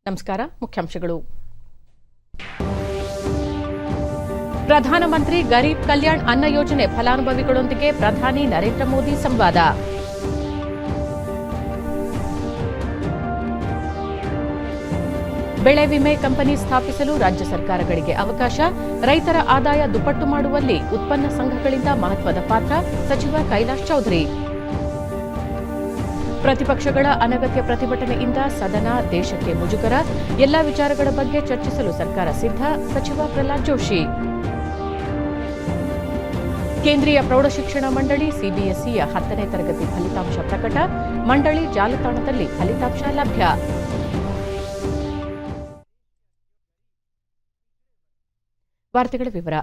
ನಮಸ್ಕಾರ. ಮುಖ್ಯಾಂಶಗಳು. ಪ್ರಧಾನಮಂತ್ರಿ ಗರೀಬ್ ಕಲ್ಯಾಣ್ ಅನ್ನ ಯೋಜನೆ ಫಲಾನುಭವಿಗಳೊಂದಿಗೆ ಪ್ರಧಾನಿ ನರೇಂದ್ರ ಮೋದಿ ಸಂವಾದ. ಬೆಳೆ ವಿಮೆ ಕಂಪನಿ ಸ್ಥಾಪಿಸಲು ರಾಜ್ಯ ಸರ್ಕಾರಗಳಿಗೆ ಅವಕಾಶ. ರೈತರ ಆದಾಯ ದುಪ್ಪಟ್ಟು ಮಾಡುವಲ್ಲಿ ಉತ್ಪನ್ನ ಸಂಘಗಳಿಂದ ಮಹತ್ವದ ಪಾತ್ರ. ಸಚಿವ ಕೈಲಾಶ್ ಚೌಧರಿ. ಪ್ರತಿಪಕ್ಷಗಳ ಅನಗತ್ಯ ಪ್ರತಿಭಟನೆಯಿಂದ ಸದನ ದೇಶಕ್ಕೆ ಮುಜುಗರ. ಎಲ್ಲಾ ವಿಚಾರಗಳ ಬಗ್ಗೆ ಚರ್ಚಿಸಲು ಸರ್ಕಾರ ಸಿದ್ಧ. ಸಚಿವ ಪ್ರಹ್ಲಾದ್ ಜೋಶಿ. ಕೇಂದ್ರೀಯ ಪ್ರೌಢಶಿಕ್ಷಣ ಮಂಡಳಿ ಸಿಬಿಎಸ್ಇಯ 10ನೇ ತರಗತಿ ಫಲಿತಾಂಶ ಪ್ರಕಟ. ಮಂಡಳಿ ಜಾಲತಾಣದಲ್ಲಿ ಫಲಿತಾಂಶ ಲಭ್ಯ. ವಾರ್ತೆಗಳ ವಿವರ.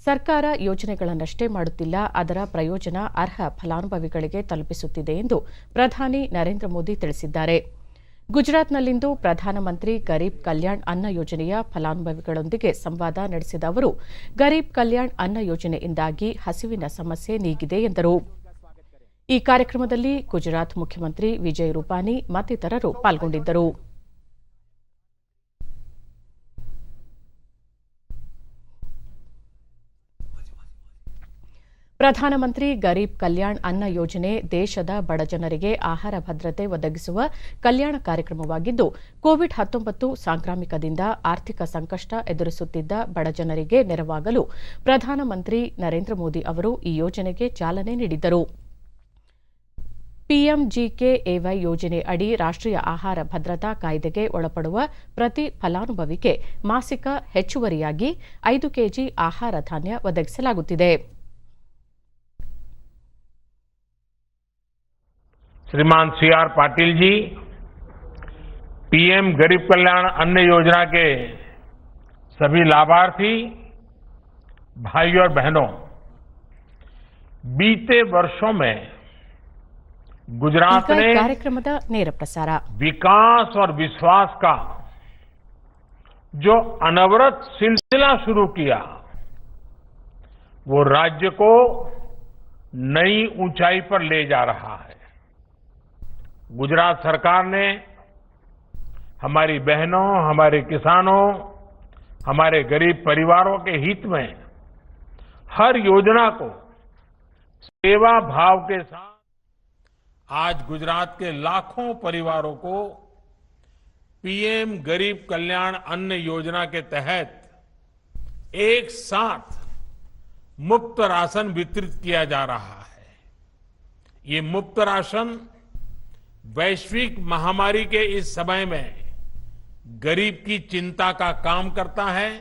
ಸರ್ಕಾರ ಯೋಜನೆಗಳನ್ನಷ್ಟೇ ಮಾಡುತ್ತಿಲ್ಲ, ಅದರ ಪ್ರಯೋಜನ ಅರ್ಹ ಫಲಾನುಭವಿಗಳಿಗೆ ತಲುಪಿಸುತ್ತಿದೆ ಎಂದು ಪ್ರಧಾನಿ ನರೇಂದ್ರ ಮೋದಿ ತಿಳಿಸಿದ್ದಾರೆ. ಗುಜರಾತ್ನಲ್ಲಿಂದು ಪ್ರಧಾನಮಂತ್ರಿ ಗರೀಬ್ ಕಲ್ಯಾಣ್ ಅನ್ನ ಯೋಜನೆಯ ಫಲಾನುಭವಿಗಳೊಂದಿಗೆ ಸಂವಾದ ನಡೆಸಿದ ಅವರು, ಗರೀಬ್ ಕಲ್ಯಾಣ್ ಅನ್ನ ಯೋಜನೆಯಿಂದಾಗಿ ಹಸಿವಿನ ಸಮಸ್ಯೆ ನೀಗಿದೆ ಎಂದರು. ಈ ಕಾರ್ಯಕ್ರಮದಲ್ಲಿ ಗುಜರಾತ್ ಮುಖ್ಯಮಂತ್ರಿ ವಿಜಯ್ ರೂಪಾನಿ ಮತ್ತಿತರರು ಪಾಲ್ಗೊಂಡಿದ್ದರು. ಪ್ರಧಾನಮಂತ್ರಿ ಗರೀಬ್ ಕಲ್ಯಾಣ್ ಅನ್ನ ಯೋಜನೆ ದೇಶದ ಬಡಜನರಿಗೆ ಆಹಾರ ಭದ್ರತೆ ಒದಗಿಸುವ ಕಲ್ಯಾಣ ಕಾರ್ಯಕ್ರಮವಾಗಿದ್ದು, ಕೋವಿಡ್-19 ಸಾಂಕ್ರಾಮಿಕದಿಂದ ಆರ್ಥಿಕ ಸಂಕಷ್ಟ ಎದುರಿಸುತ್ತಿದ್ದ ಬಡಜನರಿಗೆ ನೆರವಾಗಲು ಪ್ರಧಾನಮಂತ್ರಿ ನರೇಂದ್ರ ಮೋದಿ ಅವರು ಈ ಯೋಜನೆಗೆ ಚಾಲನೆ ನೀಡಿದ್ದರು. ಪಿಎಂಜಿಕೆಎವೈ ಯೋಜನೆ ಅಡಿ ರಾಷ್ಟ್ರೀಯ ಆಹಾರ ಭದ್ರತಾ ಕಾಯ್ದೆಗೆ ಒಳಪಡುವ ಪ್ರತಿ ಫಲಾನುಭವಿಗೆ ಮಾಸಿಕ ಹೆಚ್ಚುವರಿಯಾಗಿ 5 ಕೆಜಿ ಆಹಾರ ಧಾನ್ಯ ಒದಗಿಸಲಾಗುತ್ತಿದೆ. श्रीमान सीआर पाटिल जी पीएम गरीब कल्याण अन्न योजना के सभी लाभार्थी भाइयों और बहनों, बीते वर्षों में गुजरात ने कार्यक्रमದ ನೇರ ಪ್ರಸಾರ. विकास और विश्वास का जो अनवरत सिलसिला शुरू किया, वो राज्य को नई ऊंचाई पर ले जा रहा है. गुजरात सरकार ने हमारी बहनों, हमारे किसानों, हमारे गरीब परिवारों के हित में हर योजना को सेवा भाव के साथ आज गुजरात के लाखों परिवारों को पीएम गरीब कल्याण अन्न योजना के तहत एक साथ मुफ्त राशन वितरित किया जा रहा है. ये मुफ्त राशन वैश्विक महामारी के इस समय में गरीब की चिंता का काम करता है,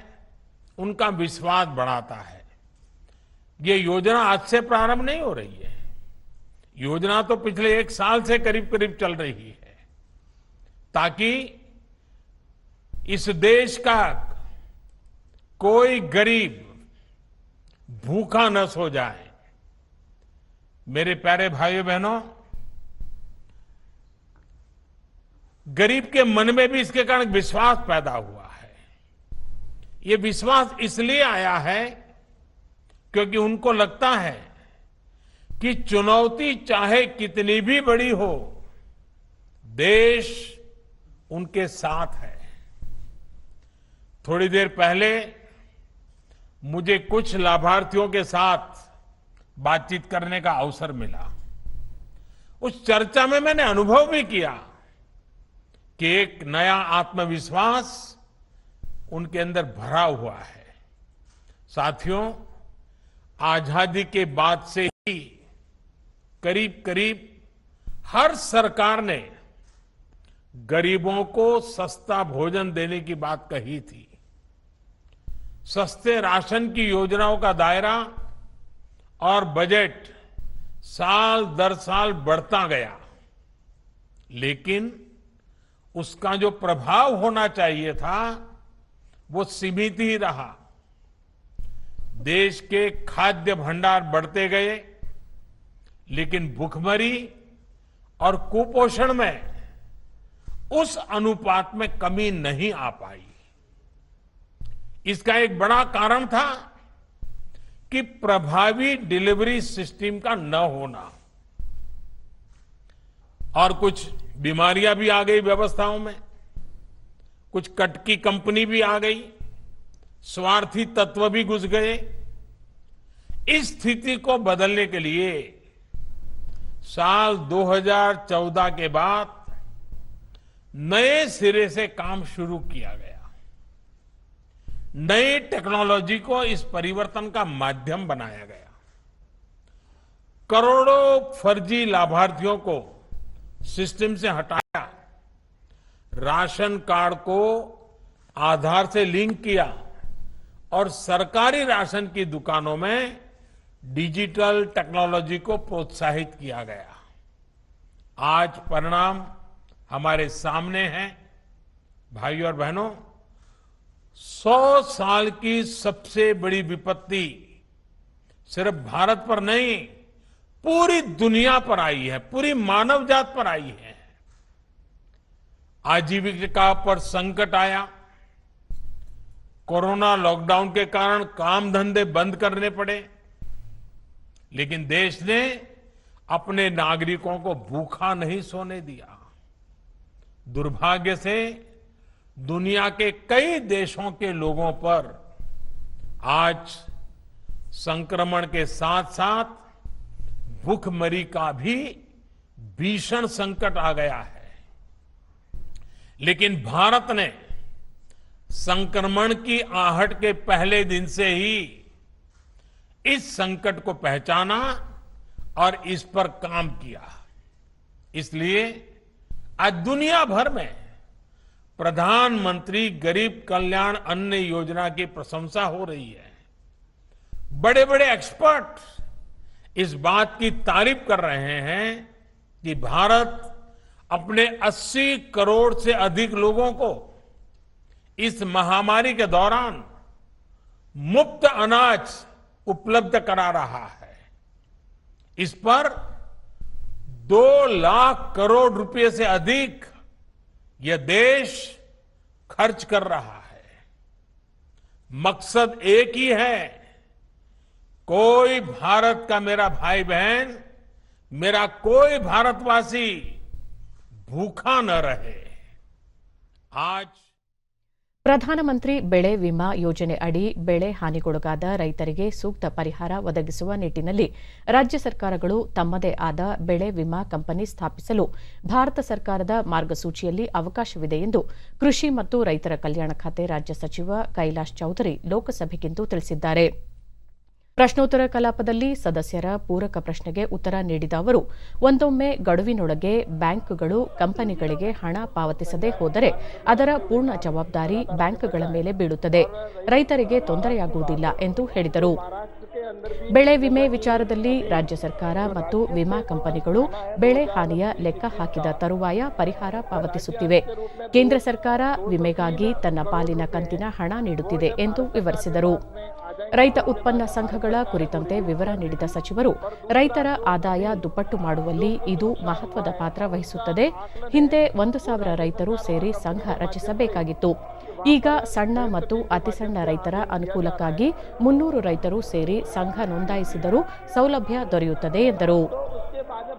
उनका विश्वास बढ़ाता है. ये योजना आज से प्रारंभ नहीं हो रही है. योजना तो पिछले 1 साल से करीब करीब चल रही है, ताकि इस देश का कोई गरीब भूखा न सो जाए. मेरे प्यारे भाइयों बहनों, गरीब के मन में भी इसके कारण विश्वास पैदा हुआ है. ये विश्वास इसलिए आया है क्योंकि उनको लगता है कि चुनौती चाहे कितनी भी बड़ी हो, देश उनके साथ है. थोड़ी देर पहले मुझे कुछ लाभार्थियों के साथ बातचीत करने का अवसर मिला. उस चर्चा में मैंने अनुभव भी किया कि एक नया आत्मविश्वास उनके अंदर भरा हुआ है. साथियों, आजादी के बाद से ही करीब करीब हर सरकार ने गरीबों को सस्ता भोजन देने की बात कही थी. सस्ते राशन की योजनाओं का दायरा और बजट साल दर साल बढ़ता गया, लेकिन उसका जो प्रभाव होना चाहिए था वो सीमित ही रहा. देश के खाद्य भंडार बढ़ते गए, लेकिन भूखमरी और कुपोषण में उस अनुपात में कमी नहीं आ पाई. इसका एक बड़ा कारण था कि प्रभावी डिलीवरी सिस्टम का न होना और कुछ बीमारियां भी आ गई व्यवस्थाओं में. कुछ कटकी कंपनी भी आ गई, स्वार्थी तत्व भी घुस गए। इस स्थिति को बदलने के लिए साल 2014 के बाद नए सिरे से काम शुरू किया गया। नई टेक्नोलॉजी को इस परिवर्तन का माध्यम बनाया गया। करोड़ों फर्जी लाभार्थियों को सिस्टम से हटाया, राशन कार्ड को आधार से लिंक किया और सरकारी राशन की दुकानों में डिजिटल टेक्नोलॉजी को प्रोत्साहित किया गया। आज परिणाम हमारे सामने हैं। भाइयों और बहनों, 100 साल की सबसे बड़ी विपत्ति सिर्फ भारत पर नहीं, पूरी दुनिया पर आई है, पूरी मानव जात पर आई है। आजीविका पर संकट आया। कोरोना लॉकडाउन के कारण काम धंधे बंद करने पड़े, लेकिन देश ने अपने नागरिकों को भूखा नहीं सोने दिया। दुर्भाग्य से दुनिया के कई देशों के लोगों पर आज संक्रमण के साथ साथ भूखमरी का भी भीषण संकट आ गया है। लेकिन भारत ने संक्रमण की आहट के पहले दिन से ही इस संकट को पहचाना और इस पर काम किया। इसलिए आज दुनिया भर में प्रधानमंत्री गरीब कल्याण अन्न योजना की प्रशंसा हो रही है। बड़े बड़े एक्सपर्ट इस बात की तारीफ कर रहे हैं कि भारत अपने 80 करोड़ से अधिक लोगों को इस महामारी के दौरान मुफ्त अनाज उपलब्ध करा रहा है। इस पर 2 लाख करोड़ रुपए से अधिक यह देश खर्च कर रहा है। मकसद एक ही है, कोई भारत का मेरा भाई बहन, मेरा कोई भारतवासी भूखा न रहे। आज ಪ್ರಧಾನಮಂತ್ರಿ ಬೆಳೆ ವಿಮಾ ಯೋಜನೆ ಅಡಿ ಬೆಳೆ ಹಾನಿಗೊಳಗಾದ ರೈತರಿಗೆ ಸೂಕ್ತ ಪರಿಹಾರ ಒದಗಿಸುವ ನಿಟ್ಟಿನಲ್ಲಿ ರಾಜ್ಯ ಸರ್ಕಾರಗಳು ತಮ್ಮದೇ ಆದ ಬೆಳೆ ವಿಮಾ ಕಂಪನಿ ಸ್ಥಾಪಿಸಲು ಭಾರತ ಸರ್ಕಾರದ ಮಾರ್ಗಸೂಚಿಯಲ್ಲಿ ಅವಕಾಶವಿದೆ ಎಂದು ಕೃಷಿ ಮತ್ತು ರೈತರ ಕಲ್ಯಾಣ ಖಾತೆ ರಾಜ್ಯ ಸಚಿವ ಕೈಲಾಶ್ ಚೌಧರಿ ಲೋಕಸಭೆಗಿಂದು ತಿಳಿಸಿದ್ದಾರೆ. ಪ್ರಶ್ನೋತ್ತರ ಕಲಾಪದಲ್ಲಿ ಸದಸ್ಯರ ಪೂರಕ ಪ್ರಶ್ನೆಗೆ ಉತ್ತರ ನೀಡಿದ ಅವರು, ಒಂದೊಮ್ಮೆ ಗಡುವಿನೊಳಗೆ ಬ್ಯಾಂಕ್ಗಳು ಕಂಪನಿಗಳಿಗೆ ಹಣ ಪಾವತಿಸದೇ ಹೋದರೆ ಅದರ ಪೂರ್ಣ ಜವಾಬ್ದಾರಿ ಬ್ಯಾಂಕ್ಗಳ ಮೇಲೆ ಬೀಳುತ್ತದೆ, ರೈತರಿಗೆ ತೊಂದರೆಯಾಗುವುದಿಲ್ಲ ಎಂದು ಹೇಳಿದರು. ಬೆಳೆ ವಿಮೆ ವಿಚಾರದಲ್ಲಿ ರಾಜ್ಯ ಸರ್ಕಾರ ಮತ್ತು ವಿಮಾ ಕಂಪನಿಗಳು ಬೆಳೆ ಹಾನಿಯ ಲೆಕ್ಕ ಹಾಕಿದ ತರುವಾಯ ಪರಿಹಾರ ಪಾವತಿಸುತ್ತಿವೆ. ಕೇಂದ್ರ ಸರ್ಕಾರ ವಿಮೆಗಾಗಿ ತನ್ನ ಪಾಲಿನ ಕಂತಿನ ಹಣ ನೀಡುತ್ತಿದೆ ಎಂದು ವಿವರಿಸಿದರು. ರೈತ ಉತ್ಪನ್ನ ಸಂಘಗಳ ಕುರಿತಂತೆ ವಿವರ ನೀಡಿದ ಸಚಿವರು, ರೈತರ ಆದಾಯ ದುಪ್ಪಟ್ಟು ಮಾಡುವಲ್ಲಿ ಇದು ಮಹತ್ವದ ಪಾತ್ರ ವಹಿಸುತ್ತದೆ. ಹಿಂದೆ 1,000 ರೈತರು ಸೇರಿ ಸಂಘ ರಚಿಸಬೇಕಾಗಿತ್ತು. ಈಗ ಸಣ್ಣ ಮತ್ತು ಅತಿಸಣ್ಣ ರೈತರ ಅನುಕೂಲಕ್ಕಾಗಿ 300 ರೈತರು ಸೇರಿ ಸಂಘ ನೋಂದಾಯಿಸಿದರೂ ಸೌಲಭ್ಯ ದೊರೆಯುತ್ತದೆ ಎಂದರು.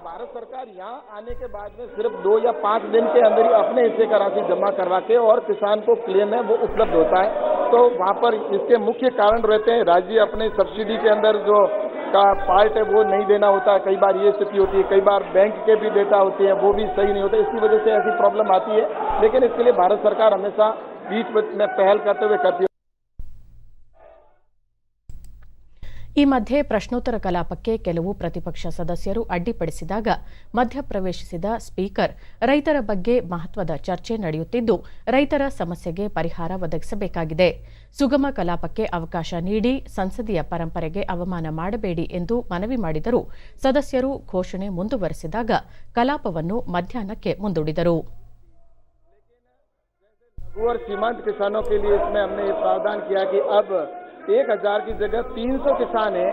भारत सरकार यहाँ आने के बाद में सिर्फ 2 या 5 दिन के अंदर ही अपने हिस्से का राशि जमा करवा के और किसान को क्लेम है वो उपलब्ध होता है। तो वहाँ पर इसके मुख्य कारण रहते हैं, राज्य अपने सब्सिडी के अंदर जो का पार्ट है वो नहीं देना होता है। कई बार ये स्थिति होती है, कई बार बैंक के भी डेटा होते हैं वो भी सही नहीं होते, इसकी वजह से ऐसी प्रॉब्लम आती है। लेकिन इसके लिए भारत सरकार हमेशा बीच में पहल करते हुए करती है. ಈ ಮಧ್ಯೆ ಪ್ರಶ್ನೋತ್ತರ ಕಲಾಪಕ್ಕೆ ಕೆಲವು ಪ್ರತಿಪಕ್ಷ ಸದಸ್ಯರು ಅಡ್ಡಿಪಡಿಸಿದಾಗ ಮಧ್ಯಪ್ರವೇಶಿಸಿದ ಸ್ಪೀಕರ್, ರೈತರ ಬಗ್ಗೆ ಮಹತ್ವದ ಚರ್ಚೆ ನಡೆಯುತ್ತಿದ್ದು ರೈತರ ಸಮಸ್ಯೆಗೆ ಪರಿಹಾರ ಒದಗಿಸಬೇಕಾಗಿದೆ, ಸುಗಮ ಕಲಾಪಕ್ಕೆ ಅವಕಾಶ ನೀಡಿ ಸಂಸದೀಯ ಪರಂಪರೆಗೆ ಅವಮಾನ ಮಾಡಬೇಡಿ ಎಂದು ಮನವಿ ಮಾಡಿದರೂ ಸದಸ್ಯರು ಘೋಷಣೆ ಮುಂದುವರೆಸಿದಾಗ ಕಲಾಪವನ್ನು ಮಧ್ಯಾಹ್ನಕ್ಕೆ ಮುಂದೂಡಿದರು. और सीमांत किसानों के लिए इसमें हमने ये प्रावधान किया कि अब 1,000 की जगह 300 किसान हैं,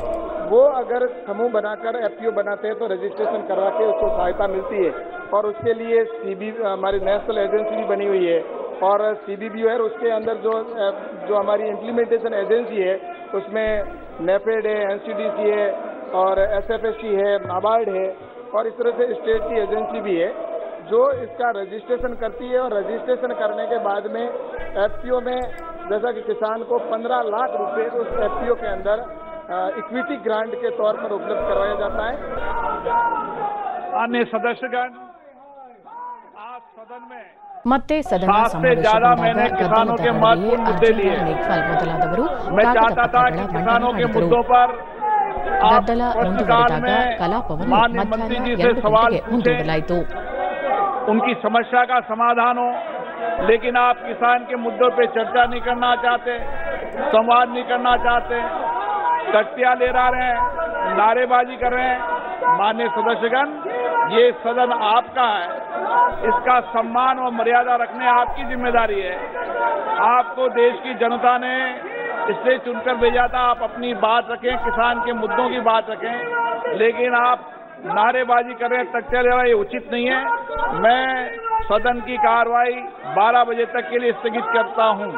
वो अगर समूह बनाकर एफपीओ बनाते हैं तो रजिस्ट्रेशन करवा के उसको सहायता मिलती है। और उसके लिए सीबी हमारी नेशनल एजेंसी भी बनी हुई है और सीबीबीओ है, उसके अंदर जो हमारी इम्प्लीमेंटेशन एजेंसी है उसमें नेफेड है, एनसीडीसी है और एसएफएससी है, नाबार्ड है और इस तरह से स्टेट की एजेंसी भी है जो इसका रजिस्ट्रेशन करती है और रजिस्ट्रेशन करने के बाद में एफपीओ में जैसा कि किसान को 15 लाख रुपए उस एफपीओ के अंदर इक्विटी ग्रांट के तौर पर उपलब्ध करवाया जाता है। अन्य सदस्यगण आज सदन में ಮತ್ತೆ ಸದನ मैंने किसानों के महत्वपूर्ण मुद्दे लिए। ಮೇಘ್ವಾಲ್ ಮೊದಲಾದವರು मैं चाहता था कि किसानों के मुद्दों पर ಗದ್ದಲ ಮುಂದುವರೆದಾಗ ಕಲಾಪವನ್ನು ಮಧ್ಯಾಹ್ನ 2 ಗಂಟೆಗೆ ಮುಂದೂಡಲಾಯಿತು। उनकी समस्या का समाधान हो, लेकिन आप किसान के मुद्दों पे चर्चा नहीं करना चाहते, संवाद नहीं करना चाहते, तख्तियां ले रहे हैं, नारेबाजी कर रहे हैं। माननीय सदस्यगण, ये सदन आपका है, इसका सम्मान और मर्यादा रखने आपकी जिम्मेदारी है। आपको देश की जनता ने इसलिए चुनकर भेजा था, आप अपनी बात रखें, किसान के मुद्दों की बात रखें, लेकिन आप नारेबाजी कर रहे हैं, तख्तियां ले रहे हैं, ये उचित नहीं है। मैं सदन की कार्रवाई 12 बजे तक के लिए स्थगित करता हूं।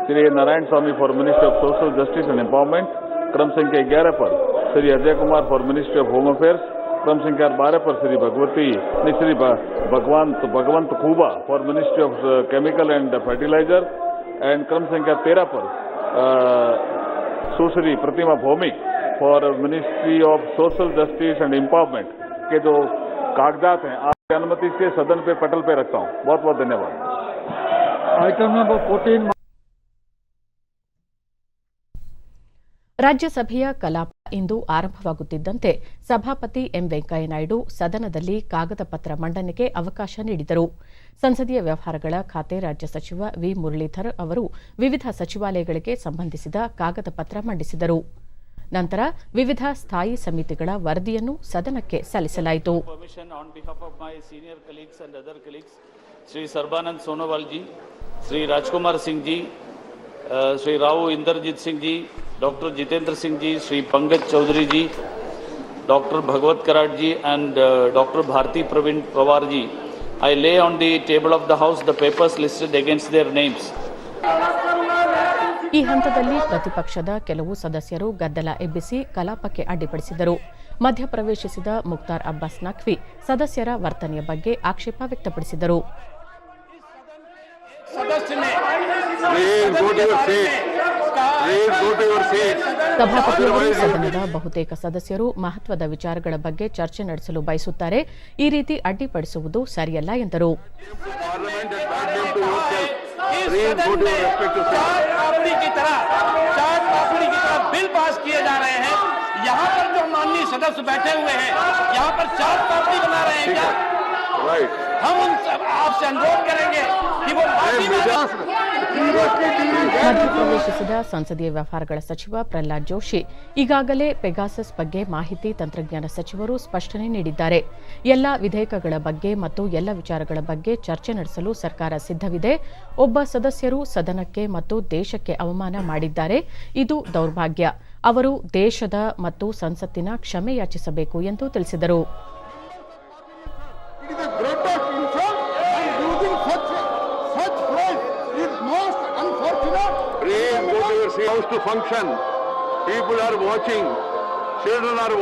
Shri Narayan Swamy for ministry of social justice and empowerment, क्रम संख्या 11 पर Shri Ajay Kumar for ministry of home affairs, क्रम संख्या 12 पर Shri Bhagwanth Khuba for ministry of chemical and fertiliser, and क्रम संख्या 13 पर Sushri Pratima Bhoumik for ministry of social justice and empowerment के जो कागजात हैं आपकी अनुमति से सदन पे पटल पे रखता हूं। बहुत बहुत धन्यवाद। आइटम नंबर 14 ರಾಜ್ಯಸಭೆಯ ಕಲಾಪ ಇಂದು ಆರಂಭವಾಗುತ್ತಿದ್ದಂತೆ ಸಭಾಪತಿ ಎಂ ವೆಂಕಯ್ಯನಾಯ್ಡು ಸದನದಲ್ಲಿ ಕಾಗದ ಪತ್ರ ಮಂಡನೆಗೆ ಅವಕಾಶ ನೀಡಿದರು। ಸಂಸದೀಯ ವ್ಯವಹಾರಗಳ ಖಾತೆ ರಾಜ್ಯ ಸಚಿವ ವಿ ಮುರಳೀಧರ್ ಅವರು ವಿವಿಧ ಸಚಿವಾಲಯಗಳಿಗೆ ಸಂಬಂಧಿಸಿದ ಕಾಗದ ಪತ್ರ ಮಂಡಿಸಿದರು। ನಂತರ ವಿವಿಧ ಸ್ಥಾಯಿ ಸಮಿತಿಗಳ ವರದಿಯನ್ನು ಸದನಕ್ಕೆ ಸಲ್ಲಿಸಲಾಯಿತು। Shri Sarbananda Sonowal ji, Shri Rajkumar Singh ji, Shri Rao Inderjit Singh ji, doctor Jitendra Singh ji, Shri Pankaj Chaudhary ji, doctor Bhagwat Karad ji and doctor Bharati Pravin Pawar ji, I lay on the table of the house the papers listed against their names. ಈ ಹಂತದಲ್ಲಿ ಪ್ರತಿಪಕ್ಷದ ಕೆಲವು ಸದಸ್ಯರು ಗದ್ದಲ ಎಬ್ಬಿಸಿ ಕಲಾಪಕ್ಕೆ ಅಡ್ಡಿಪಡಿಸಿದರು। ಮಧ್ಯಪ್ರವೇಶಿಸಿದ ಮುಖ್ತಾರ್ ಅಬ್ಬಾಸ್ ನಖ್ವಿ ಸದಸ್ಯರ ವರ್ತನೆಯ ಬಗ್ಗೆ ಆಕ್ಷೇಪ ವ್ಯಕ್ತಪಡಿಸಿದರು। ಸಭಾಪತಿಯವರು ಸದನದ ಬಹುತೇಕ ಸದಸ್ಯರು ಮಹತ್ವದ ವಿಚಾರಗಳ ಬಗ್ಗೆ ಚರ್ಚೆ ನಡೆಸಲು ಬಯಸುತ್ತಾರೆ, ಈ ರೀತಿ ಅಡ್ಡಿಪಡಿಸುವುದು ಸರಿಯಲ್ಲ ಎಂದರು। बिल पास किए जा रहे हैं, यहाँ पर जो माननीय सदस्य बैठे हुए हैं, यहाँ पर चार कॉपी बना रहे हैं क्या? हम उन आपसे अनुरोध करेंगे कि वो ಮಧ್ಯಪ್ರವೇಶಿಸಿದ ಸಂಸದೀಯ ವ್ಯವಹಾರಗಳ ಸಚಿವ ಪ್ರಹ್ಲಾದ್ ಜೋಶಿ ಈಗಾಗಲೇ ಪೆಗಾಸಸ್ ಬಗ್ಗೆ ಮಾಹಿತಿ ತಂತ್ರಜ್ಞಾನ ಸಚಿವರು ಸ್ಪಷ್ಟನೆ ನೀಡಿದ್ದಾರೆ। ಎಲ್ಲ ವಿಧೇಯಕಗಳ ಬಗ್ಗೆ ಮತ್ತು ಎಲ್ಲ ವಿಚಾರಗಳ ಬಗ್ಗೆ ಚರ್ಚೆ ನಡೆಸಲು ಸರ್ಕಾರ ಸಿದ್ಧವಿದೆ। ಒಬ್ಬ ಸದಸ್ಯರು ಸದನಕ್ಕೆ ಮತ್ತು ದೇಶಕ್ಕೆ ಅವಮಾನ ಮಾಡಿದ್ದಾರೆ, ಇದು ದೌರ್ಭಾಗ್ಯ। ಅವರು ದೇಶದ ಮತ್ತು ಸಂಸತ್ತಿನ ಕ್ಷಮೆ ಯಾಚಿಸಬೇಕು ಎಂದು ತಿಳಿಸಿದರು।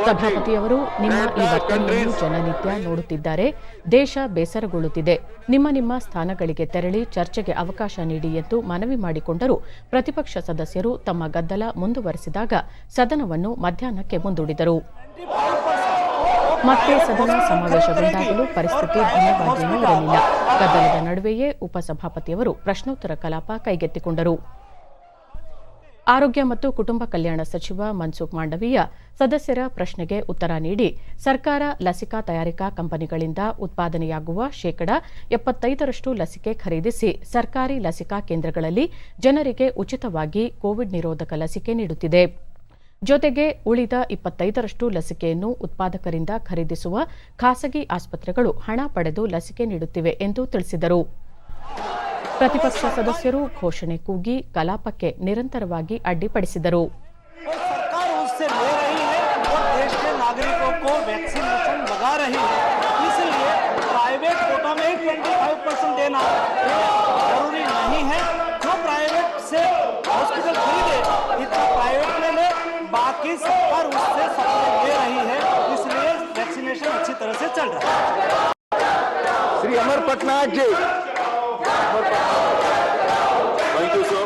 ಸಭಾಪತಿಯವರು ನಿಮ್ಮ ಈ ವರ್ತನೆಯನ್ನು ಜನನಿತ್ಯ ನೋಡುತ್ತಿದ್ದಾರೆ, ದೇಶ ಬೇಸರಗೊಳ್ಳುತ್ತಿದೆ, ನಿಮ್ಮ ಸ್ಥಾನಗಳಿಗೆ ತೆರಳಿ ಚರ್ಚೆಗೆ ಅವಕಾಶ ನೀಡಿ ಎಂದು ಮನವಿ ಮಾಡಿಕೊಂಡರು। ಪ್ರತಿಪಕ್ಷ ಸದಸ್ಯರು ತಮ್ಮ ಗದ್ದಲ ಮುಂದುವರೆಸಿದಾಗ ಸದನವನ್ನು ಮಧ್ಯಾಹ್ನಕ್ಕೆ ಮುಂದೂಡಿದರು। ಮತ್ತೆ ಸದನ ಸಮಾವೇಶಗೊಂಡಾಗಲೂ ಪರಿಸ್ಥಿತಿ ಭಿನ್ನವಾಗಿಯೂ ಇರಲಿಲ್ಲ। ಗದ್ದಲದ ನಡುವೆಯೇ ಉಪಸಭಾಪತಿಯವರು ಪ್ರಶ್ನೋತ್ತರ ಕಲಾಪ ಕೈಗೆತ್ತಿಕೊಂಡರು। ಆರೋಗ್ಯ ಮತ್ತು ಕುಟುಂಬ ಕಲ್ಯಾಣ ಸಚಿವ ಮನ್ಸುಖ್ ಮಾಂಡವೀಯ ಸದಸ್ಯರ ಪ್ರಶ್ನೆಗೆ ಉತ್ತರ ನೀಡಿ, ಸರ್ಕಾರ ಲಸಿಕಾ ತಯಾರಿಕಾ ಕಂಪನಿಗಳಿಂದ ಉತ್ಪಾದನೆಯಾಗುವ 75% ಲಸಿಕೆ ಖರೀದಿಸಿ ಸರ್ಕಾರಿ ಲಸಿಕಾ ಕೇಂದ್ರಗಳಲ್ಲಿ ಜನರಿಗೆ ಉಚಿತವಾಗಿ ಕೋವಿಡ್ ನಿರೋಧಕ ಲಸಿಕೆ ನೀಡುತ್ತಿದೆ। ಜೊತೆಗೆ ಉಳಿದ 25% ಲಸಿಕೆಯನ್ನು ಉತ್ಪಾದಕರಿಂದ ಖರೀದಿಸುವ ಖಾಸಗಿ ಆಸ್ಪತ್ರೆಗಳು ಹಣ ಪಡೆದು ಲಸಿಕೆ ನೀಡುತ್ತಿವೆ ಎಂದು ತಿಳಿಸಿದರು। ಪ್ರತಿಪಕ್ಷ ಸದಸ್ಯರು ಘೋಷಣೆ ಕೂಗಿ ಕಲಾಪಕ್ಕೆ ನಿರಂತರವಾಗಿ ಅಡ್ಡಿಪಡಿಸಿದರು। सरकार उससे ले रही है और देश के नागरिकों को वैक्सीनेशन लगा रही है, इसलिए प्राइवेट कोटा में 25% देना जरूरी नहीं है। जो प्राइवेट से हॉस्पिटल खरीदे इतना प्राइवेट में ले, बाकी सरकार उससे सप्लाई ले रही है, इसलिए वैक्सीनेशन अच्छी तरह से चल रहा है। Amar Patnaik ji. Thank you, sir.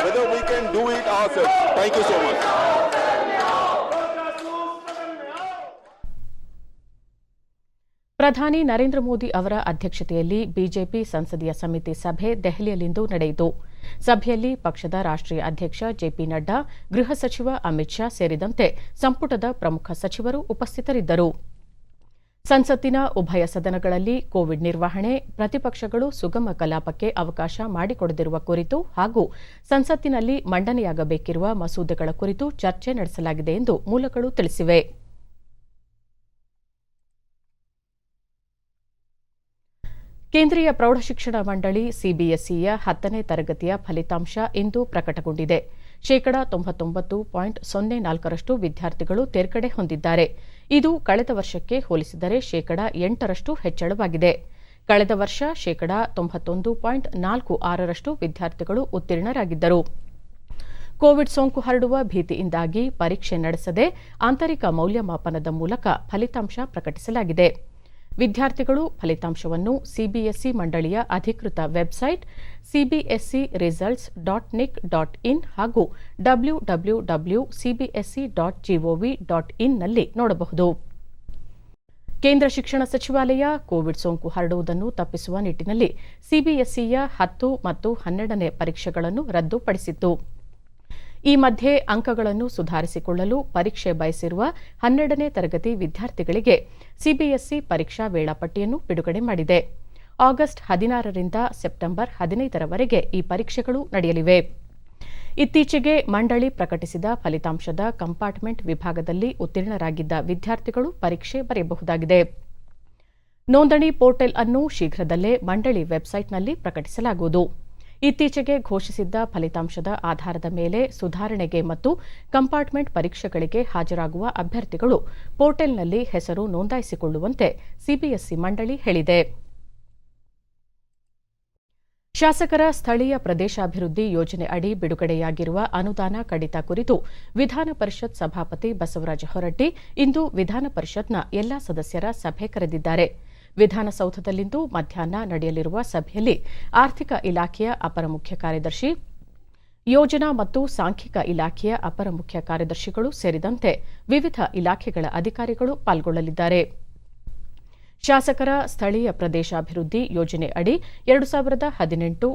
Whether we can do it ourselves. Thank you so much. ಪ್ರಧಾನಿ ನರೇಂದ್ರ ಮೋದಿ ಅವರ ಅಧ್ಯಕ್ಷತೆಯಲ್ಲಿ ಬಿಜೆಪಿ ಸಂಸದೀಯ ಸಮಿತಿ ಸಭೆ ದೆಹಲಿಯಲ್ಲಿಂದು ನಡೆಯಿತು. ಸಭೆಯಲ್ಲಿ ಪಕ್ಷದ ರಾಷ್ಟ್ರೀಯ ಅಧ್ಯಕ್ಷ ಜೆಪಿ ನಡ್ಡಾ, ಗೃಹ ಸಚಿವ ಅಮಿತ್ ಶಾ ಸೇರಿದಂತೆ ಸಂಪುಟದ ಪ್ರಮುಖ ಸಚಿವರು ಉಪಸ್ಥಿತರಿದ್ದರು. ಸಂಸತ್ತಿನ ಉಭಯ ಸದನಗಳಲ್ಲಿ ಕೋವಿಡ್ ನಿರ್ವಹಣೆ, ಪ್ರತಿಪಕ್ಷಗಳು ಸುಗಮ ಕಲಾಪಕ್ಕೆ ಅವಕಾಶ ಮಾಡಿಕೊಡದಿರುವ ಕುರಿತು ಹಾಗೂ ಸಂಸತ್ತಿನಲ್ಲಿ ಮಂಡನೆಯಾಗಬೇಕಿರುವ ಮಸೂದೆಗಳ ಕುರಿತು ಚರ್ಚೆ ನಡೆಸಲಾಗಿದೆ ಎಂದು ಮೂಲಗಳು ತಿಳಿಸಿವೆ. ಕೇಂದ್ರೀಯ ಪ್ರೌಢಶಿಕ್ಷಣ ಮಂಡಳಿ ಸಿಬಿಎಸ್ಇಯ 10ನೇ ತರಗತಿಯ ಫಲಿತಾಂಶ ಇಂದು ಪ್ರಕಟಗೊಂಡಿದೆ. 99.04% ವಿದ್ಯಾರ್ಥಿಗಳು ತೇರ್ಗಡೆ ಹೊಂದಿದ್ದಾರೆ. ಇದು ಕಳೆದ ವರ್ಷಕ್ಕೆ ಹೋಲಿಸಿದರೆ 8% ಹೆಚ್ಚಳವಾಗಿದೆ. ಕಳೆದ ವರ್ಷ 91.46% ವಿದ್ಯಾರ್ಥಿಗಳು ಉತ್ತೀರ್ಣರಾಗಿದ್ದರು. ಕೋವಿಡ್ ಸೋಂಕು ಹರಡುವ ಭೀತಿಯಿಂದಾಗಿ ಪರೀಕ್ಷೆ ನಡೆಸದೆ ಆಂತರಿಕ ಮೌಲ್ಯಮಾಪನದ ಮೂಲಕ ಫಲಿತಾಂಶ ಪ್ರಕಟಿಸಲಾಗಿದೆ. ವಿದ್ಯಾರ್ಥಿಗಳು ಫಲಿತಾಂಶವನ್ನು ಸಿಬಿಎಸ್ಇ ಮಂಡಳಿಯ ಅಧಿಕೃತ ವೆಬ್ಸೈಟ್ cbserisults.nic.in ಹಾಗೂ www.cbse.gov.in ನಲ್ಲಿ ನೋಡಬಹುದು. ಕೇಂದ್ರ ಶಿಕ್ಷಣ ಸಚಿವಾಲಯ ಕೋವಿಡ್ ಸೋಂಕು ಹರಡುವುದನ್ನು ತಪ್ಪಿಸುವ ನಿಟ್ಟಿನಲ್ಲಿ ಸಿಬಿಎಸ್ಇಯ 10 ಮತ್ತು 12ನೇ ಪರೀಕ್ಷೆಗಳನ್ನು ರದ್ದುಪಡಿಸಿತ್ತು. ಈ ಮಧ್ಯೆ ಅಂಕಗಳನ್ನು ಸುಧಾರಿಸಿಕೊಳ್ಳಲು ಪರೀಕ್ಷೆ ಬಯಸಿರುವ 12ನೇ ತರಗತಿ ವಿದ್ಯಾರ್ಥಿಗಳಿಗೆ ಸಿಬಿಎಸ್ಇ ಪರೀಕ್ಷಾ ವೇಳಾಪಟ್ಟಿಯನ್ನು ಬಿಡುಗಡೆ ಮಾಡಿದೆ. ಆಗಸ್ಟ್ 16ರಿಂದ ಸೆಪ್ಟೆಂಬರ್ 15ರವರೆಗೆ ಈ ಪರೀಕ್ಷೆಗಳು ನಡೆಯಲಿವೆ. ಇತ್ತೀಚೆಗೆ ಮಂಡಳಿ ಪ್ರಕಟಿಸಿದ ಫಲಿತಾಂಶದ ಕಂಪಾರ್ಟ್ಮೆಂಟ್ ವಿಭಾಗದಲ್ಲಿ ಉತ್ತೀರ್ಣರಾಗಿದ್ದ ವಿದ್ಯಾರ್ಥಿಗಳು ಪರೀಕ್ಷೆ ಬರೆಯಬಹುದಾಗಿದೆ. ನೋಂದಣಿ ಪೋರ್ಟಲ್ ಅನ್ನು ಶೀಘ್ರದಲ್ಲೇ ಮಂಡಳಿ ವೆಬ್ಸೈಟ್ನಲ್ಲಿ ಪ್ರಕಟಿಸಲಾಗುವುದು. ಇತ್ತೀಚೆಗೆ ಘೋಷಿಸಿದ್ದ ಫಲಿತಾಂಶದ ಆಧಾರದ ಮೇಲೆ ಸುಧಾರಣೆಗೆ ಮತ್ತು ಕಂಪಾರ್ಟ್ಮೆಂಟ್ ಪರೀಕ್ಷೆಗಳಿಗೆ ಹಾಜರಾಗುವ ಅಭ್ಯರ್ಥಿಗಳು ಪೋರ್ಟಲ್ನಲ್ಲಿ ಹೆಸರು ನೋಂದಾಯಿಸಿಕೊಳ್ಳುವಂತೆ ಸಿಬಿಎಸ್ಇ ಮಂಡಳಿ ಹೇಳಿದೆ. ಶಾಸಕರ ಸ್ಥಳೀಯ ಪ್ರದೇಶಾಭಿವೃದ್ಧಿ ಯೋಜನೆ ಅಡಿ ಬಿಡುಗಡೆಯಾಗಿರುವ ಅನುದಾನ ಕಡಿತ ಕುರಿತು ವಿಧಾನ ಪರಿಷತ್ ಸಭಾಪತಿ ಬಸವರಾಜ ಹೊರಟ್ಟಿ ಇಂದು ವಿಧಾನ ಪರಿಷತ್ನ ಎಲ್ಲಾ ಸದಸ್ಯರ ಸಭೆ ಕರೆದಿದ್ದಾರೆ. ವಿಧಾನಸೌಧದಲ್ಲಿಂದು ಮಧ್ಯಾಹ್ನ ನಡೆಯಲಿರುವ ಸಭೆಯಲ್ಲಿ ಆರ್ಥಿಕ ಇಲಾಖೆಯ ಅಪರ ಮುಖ್ಯ ಕಾರ್ಯದರ್ಶಿ, ಯೋಜನಾ ಮತ್ತು ಸಾಂಖ್ಯಿಕ ಇಲಾಖೆಯ ಅಪರ ಮುಖ್ಯ ಕಾರ್ಯದರ್ಶಿಗಳು ಸೇರಿದಂತೆ ವಿವಿಧ ಇಲಾಖೆಗಳ ಅಧಿಕಾರಿಗಳು ಪಾಲ್ಗೊಳ್ಳಲಿದ್ದಾರೆ. ಶಾಸಕರ ಸ್ಥಳೀಯ ಪ್ರದೇಶಾಭಿವೃದ್ಧಿ ಯೋಜನೆ ಅಡಿ 2018-19,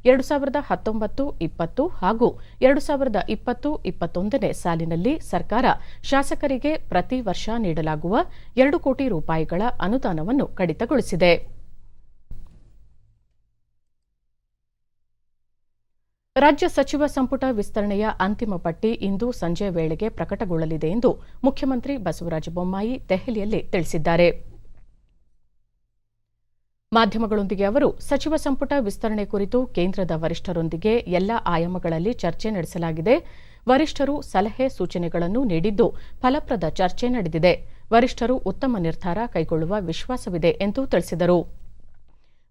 2019-20 ಹಾಗೂ 2020-21ನೇ ಸಾಲಿನಲ್ಲಿ ಸರ್ಕಾರ ಶಾಸಕರಿಗೆ ಪ್ರತಿ ವರ್ಷ ನೀಡಲಾಗುವ 2 ಕೋಟಿ ರೂಪಾಯಿಗಳ ಅನುದಾನವನ್ನು ಕಡಿತಗೊಳಿಸಿದೆ. ರಾಜ್ಯ ಸಚಿವ ಸಂಪುಟ ವಿಸ್ತರಣೆಯ ಅಂತಿಮ ಪಟ್ಟಿ ಇಂದು ಸಂಜೆ ವೇಳೆಗೆ ಪ್ರಕಟಗೊಳ್ಳಲಿದೆ ಎಂದು ಮುಖ್ಯಮಂತ್ರಿ ಬಸವರಾಜ ಬೊಮ್ಮಾಯಿ ದೆಹಲಿಯಲ್ಲಿ ತಿಳಿಸಿದ್ದಾರೆ. ಮಾಧ್ಯಮಗಳೊಂದಿಗೆ ಅವರು ಸಚಿವ ಸಂಪುಟ ವಿಸ್ತರಣೆ ಕುರಿತು ಕೇಂದ್ರದ ವರಿಷ್ಠರೊಂದಿಗೆ ಎಲ್ಲ ಆಯಾಮಗಳಲ್ಲಿ ಚರ್ಚೆ ನಡೆಸಲಾಗಿದೆ. ವರಿಷ್ಠರು ಸಲಹೆ ಸೂಚನೆಗಳನ್ನು ನೀಡಿದ್ದು ಫಲಪ್ರದ ಚರ್ಚೆ ನಡೆದಿದೆ. ವರಿಷ್ಠರು ಉತ್ತಮ ನಿರ್ಧಾರ ಕೈಗೊಳ್ಳುವ ವಿಶ್ವಾಸವಿದೆ ಎಂದು ತಿಳಿಸಿದರು.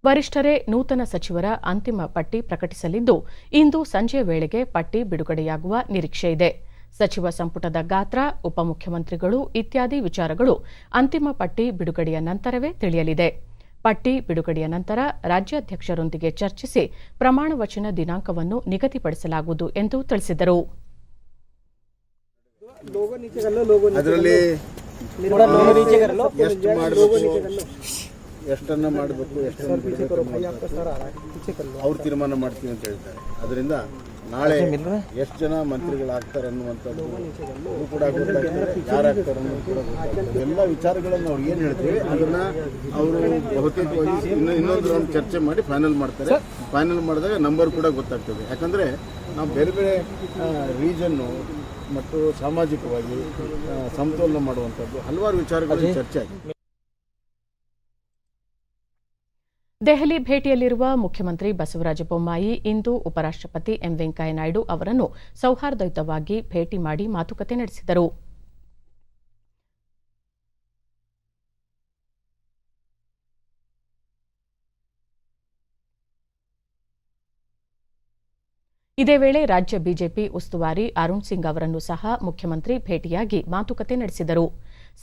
ವರಿಷ್ಠರೇ ನೂತನ ಸಚಿವರ ಅಂತಿಮ ಪಟ್ಟಿ ಪ್ರಕಟಿಸಲಿದ್ದು ಇಂದು ಸಂಜೆ ವೇಳೆಗೆ ಪಟ್ಟಿ ಬಿಡುಗಡೆಯಾಗುವ ನಿರೀಕ್ಷೆಯಿದೆ. ಸಚಿವ ಸಂಪುಟದ ಗಾತ್ರ, ಉಪಮುಖ್ಯಮಂತ್ರಿಗಳು ಇತ್ಯಾದಿ ವಿಚಾರಗಳು ಅಂತಿಮ ಪಟ್ಟಿ ಬಿಡುಗಡೆಯ ನಂತರವೇ ತಿಳಿಯಲಿದೆ. ಪಟ್ಟಿ ಬಿಡುಗಡೆಯ ನಂತರ ರಾಜ್ಯಾಧ್ಯಕ್ಷರೊಂದಿಗೆ ಚರ್ಚಿಸಿ ಪ್ರಮಾಣ ವಚನ ದಿನಾಂಕವನ್ನು ನಿಗದಿಪಡಿಸಲಾಗುವುದು ಎಂದು ತಿಳಿಸಿದರು. ಅದರಲ್ಲಿ ಎಷ್ಟನ್ನ ಮಾಡಬೇಕು, ಅವ್ರು ತೀರ್ಮಾನ ಮಾಡ್ತೀವಿ ಅಂತ ಹೇಳ್ತಾರೆ. ಅದರಿಂದ ನಾಳೆ ಎಷ್ಟು ಜನ ಮಂತ್ರಿಗಳಾಗ್ತಾರೆ ಅನ್ನುವಂಥದ್ದು ಕೂಡ ಗೊತ್ತಾಗ್ತದೆ, ಯಾರಾಗ್ತಾರೆ ಅನ್ನೋದು ಕೂಡ ಗೊತ್ತಾಗ್ತದೆ. ಎಲ್ಲ ವಿಚಾರಗಳನ್ನು ಅವ್ರು ಏನು ಹೇಳ್ತೀವಿ ಅದನ್ನು ಅವರು ಬಹುತೇಕವಾಗಿ ಇನ್ನೊಂದು ರೌಂಡ್ ಚರ್ಚೆ ಮಾಡಿ ಫೈನಲ್ ಮಾಡ್ತಾರೆ. ಫೈನಲ್ ಮಾಡಿದಾಗ ನಂಬರ್ ಕೂಡ ಗೊತ್ತಾಗ್ತದೆ. ಯಾಕಂದರೆ ನಾವು ಬೇರೆ ಬೇರೆ ರೀಜನ್ನು ಮತ್ತು ಸಾಮಾಜಿಕವಾಗಿ ಸಮತೋಲನ ಮಾಡುವಂಥದ್ದು ಹಲವಾರು ವಿಚಾರಗಳು ಚರ್ಚೆ ಆಗಿದೆ. ದೆಹಲಿ ಭೇಟಿಯಲ್ಲಿರುವ ಮುಖ್ಯಮಂತ್ರಿ ಬಸವರಾಜ ಬೊಮ್ಮಾಯಿ ಇಂದು ಉಪರಾಷ್ಟಪತಿ ಎಂ ವೆಂಕಯ್ಯನಾಯ್ಡು ಅವರನ್ನು ಸೌಹಾರ್ದಯುತವಾಗಿ ಭೇಟಿ ಮಾಡಿ ಮಾತುಕತೆ ನಡೆಸಿದರು. ಇದೇ ವೇಳೆ ರಾಜ್ಯ ಬಿಜೆಪಿ ಉಸ್ತುವಾರಿ ಅರುಣ್ ಸಿಂಗ್ ಅವರನ್ನು ಸಹ ಮುಖ್ಯಮಂತ್ರಿ ಭೇಟಿಯಾಗಿ ಮಾತುಕತೆ ನಡೆಸಿದರು.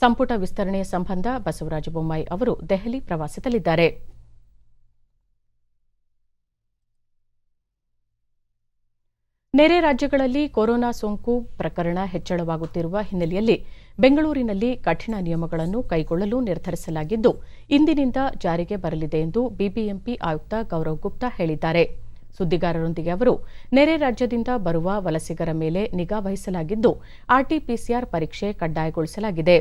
ಸಂಪುಟ ವಿಸ್ತರಣೆಯ ಸಂಬಂಧ ಬಸವರಾಜ ಬೊಮ್ಮಾಯಿ ಅವರು ದೆಹಲಿ ಪ್ರವಾಸದಲ್ಲಿದ್ದಾರೆ. ನೆರೆ ರಾಜ್ಯಗಳಲ್ಲಿ ಕೊರೋನಾ ಸೋಂಕು ಪ್ರಕರಣ ಹೆಚ್ಚಳವಾಗುತ್ತಿರುವ ಹಿನ್ನೆಲೆಯಲ್ಲಿ ಬೆಂಗಳೂರಿನಲ್ಲಿ ಕಠಿಣ ನಿಯಮಗಳನ್ನು ಕೈಗೊಳ್ಳಲು ನಿರ್ಧರಿಸಲಾಗಿದ್ದು, ಇಂದಿನಿಂದ ಜಾರಿಗೆ ಬರಲಿದೆ ಎಂದು ಬಿಬಿಎಂಪಿ ಆಯುಕ್ತ ಗೌರವ್ ಗುಪ್ತಾ ಹೇಳಿದ್ದಾರೆ. ಸುದ್ದಿಗಾರರೊಂದಿಗೆ ಅವರು, ನೆರೆ ರಾಜ್ಯದಿಂದ ಬರುವ ವಲಸಿಗರ ಮೇಲೆ ನಿಗಾ ವಹಿಸಲಾಗಿದ್ದು, ಆರ್ಟಿಪಿಸಿಆರ್ ಪರೀಕ್ಷೆ ಕಡ್ಡಾಯಗೊಳಿಸಲಾಗಿದೆ.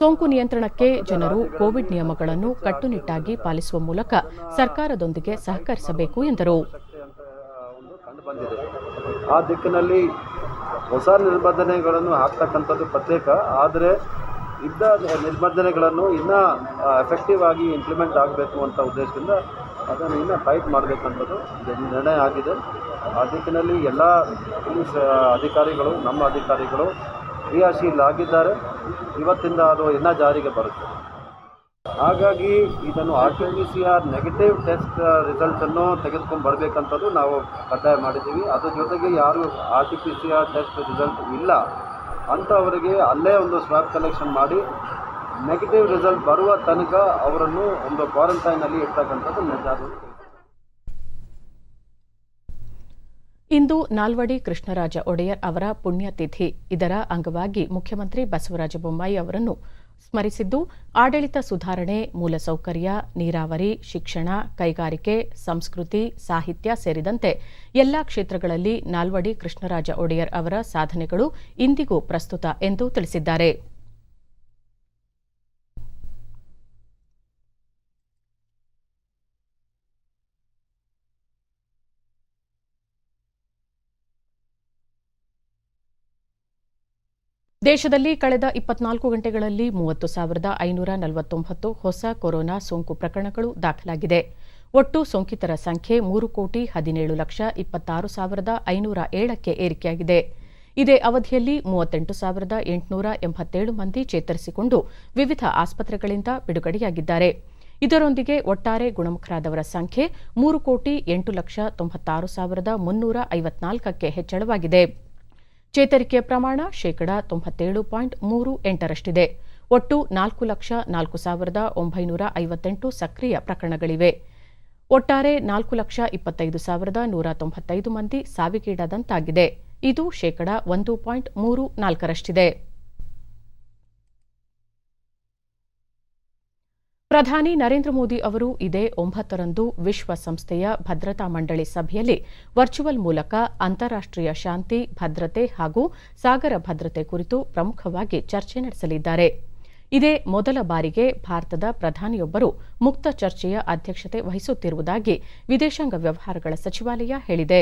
ಸೋಂಕು ನಿಯಂತ್ರಣಕ್ಕೆ ಜನರು ಕೋವಿಡ್ ನಿಯಮಗಳನ್ನು ಕಟ್ಟುನಿಟ್ಟಾಗಿ ಪಾಲಿಸುವ ಮೂಲಕ ಸರ್ಕಾರದೊಂದಿಗೆ ಸಹಕರಿಸಬೇಕು ಎಂದರು. ಬಂದಿದೆ ಆ ದಿಕ್ಕಿನಲ್ಲಿ ಹೊಸ ನಿರ್ಬಂಧನೆಗಳನ್ನು ಹಾಕ್ತಕ್ಕಂಥದ್ದು ಪ್ರತ್ಯೇಕ, ಆದರೆ ಇದ್ದ ನಿರ್ಬಂಧನೆಗಳನ್ನು ಇನ್ನೂ ಎಫೆಕ್ಟಿವ್ ಆಗಿ ಇಂಪ್ಲಿಮೆಂಟ್ ಆಗಬೇಕು ಅಂತ ಉದ್ದೇಶದಿಂದ ಅದನ್ನು ಇನ್ನೂ ಟೈಟ್ ಮಾಡಬೇಕಂಥದ್ದು ನಿರ್ಣಯ ಆಗಿದೆ. ಆ ದಿಕ್ಕಿನಲ್ಲಿ ಎಲ್ಲ ಪೊಲೀಸ್ ಅಧಿಕಾರಿಗಳು, ನಮ್ಮ ಅಧಿಕಾರಿಗಳು ಕ್ರಿಯಾಶೀಲರಾಗಿದ್ದಾರೆ. ಇವತ್ತಿಂದ ಅದು ಇನ್ನೂ ಜಾರಿಗೆ ಬರುತ್ತೆ. ಹಾಗಾಗಿ ಇದನ್ನು ಆರ್ಟಿಪಿಸಿಆರ್ ನೆಗೆಟಿವ್ ಟೆಸ್ಟ್ ರಿಸಲ್ಟನ್ನು ತೆಗೆದುಕೊಂಡು ಬರಬೇಕಂಥದ್ದು ನಾವು ಕಡ್ಡಾಯ ಮಾಡಿದ್ದೀವಿ. ಅದ್ರ ಜೊತೆಗೆ ಯಾರು ಆರ್ಟಿಪಿಸಿಆರ್ ಟೆಸ್ಟ್ ರಿಸಲ್ಟ್ ಇಲ್ಲ ಅಂಥವರಿಗೆ ಅಲ್ಲೇ ಒಂದು ಸ್ವಾಬ್ ಕಲೆಕ್ಷನ್ ಮಾಡಿ ನೆಗೆಟಿವ್ ರಿಸಲ್ಟ್ ಬರುವ ತನಕ ಅವರನ್ನು ಒಂದು ಕ್ವಾರಂಟೈನಲ್ಲಿ ಇರ್ತಕ್ಕಂಥದ್ದು ನಿರ್ಧಾರ. ಇಂದು ನಾಲ್ವಡಿ ಕೃಷ್ಣರಾಜ ಒಡೆಯರ್ ಅವರ ಪುಣ್ಯತಿಥಿ. ಇದರ ಅಂಗವಾಗಿ ಮುಖ್ಯಮಂತ್ರಿ ಬಸವರಾಜ ಬೊಮ್ಮಾಯಿ ಅವರನ್ನು ಸ್ಮರಿಸಿದ್ದು, ಆಡಳಿತ ಸುಧಾರಣೆ, ಮೂಲಸೌಕರ್ಯ, ನೀರಾವರಿ, ಶಿಕ್ಷಣ, ಕೈಗಾರಿಕೆ, ಸಂಸ್ಕೃತಿ, ಸಾಹಿತ್ಯ ಸೇರಿದಂತೆ ಎಲ್ಲಾ ಕ್ಷೇತ್ರಗಳಲ್ಲಿ ನಾಲ್ವಡಿ ಕೃಷ್ಣರಾಜ ಒಡೆಯರ್ ಅವರ ಸಾಧನೆಗಳು ಇಂದಿಗೂ ಪ್ರಸ್ತುತ ಎಂದು ತಿಳಿಸಿದ್ದಾರೆ. ದೇಶದಲ್ಲಿ ಕಳೆದ 24 ಗಂಟೆಗಳಲ್ಲಿ 30,549 ಹೊಸ ಕೊರೋನಾ ಸೋಂಕು ಪ್ರಕರಣಗಳು ದಾಖಲಾಗಿದೆ. ಒಟ್ಟು ಸೋಂಕಿತರ ಸಂಖ್ಯೆ 3,17,26,507ಕ್ಕೆ ಏರಿಕೆಯಾಗಿದೆ. ಇದೇ ಅವಧಿಯಲ್ಲಿ 38,887 ಮಂದಿ ಚೇತರಿಸಿಕೊಂಡು ವಿವಿಧ ಆಸ್ಪತ್ರೆಗಳಿಂದ ಬಿಡುಗಡೆಯಾಗಿದ್ದಾರೆ. ಇದರೊಂದಿಗೆ ಒಟ್ಟಾರೆ ಗುಣಮುಖರಾದವರ ಸಂಖ್ಯೆ 3,96,354ಕ್ಕೆ ಹೆಚ್ಚಳವಾಗಿದೆ. ಚೇತರಿಕೆಯ ಪ್ರಮಾಣ 97.38%. ಒಟ್ಟು 4,04,958 ಸಕ್ರಿಯ ಪ್ರಕರಣಗಳಿವೆ. ಒಟ್ಟಾರೆ 4,25,195 ಮಂದಿ ಸಾವಿಗೀಡಾದಂತಾಗಿದೆ. ಇದು 1.34%. ಪ್ರಧಾನಿ ನರೇಂದ್ರ ಮೋದಿ ಅವರು ಇದೇ 9ರಂದು ವಿಶ್ವಸಂಸ್ಥೆಯ ಭದ್ರತಾ ಮಂಡಳಿ ಸಭೆಯಲ್ಲಿ ವರ್ಚುವಲ್ ಮೂಲಕ ಅಂತಾರಾಷ್ಟೀಯ ಶಾಂತಿ, ಭದ್ರತೆ ಹಾಗೂ ಸಾಗರ ಭದ್ರತೆ ಕುರಿತು ಪ್ರಮುಖವಾಗಿ ಚರ್ಚೆ ನಡೆಸಲಿದ್ದಾರೆ. ಇದೇ ಮೊದಲ ಬಾರಿಗೆ ಭಾರತದ ಪ್ರಧಾನಿಯೊಬ್ಬರು ಮುಕ್ತ ಚರ್ಚೆಯ ಅಧ್ಯಕ್ಷತೆ ವಹಿಸುತ್ತಿರುವುದಾಗಿ ವಿದೇಶಾಂಗ ವ್ಯವಹಾರಗಳ ಸಚಿವಾಲಯ ಹೇಳಿದೆ.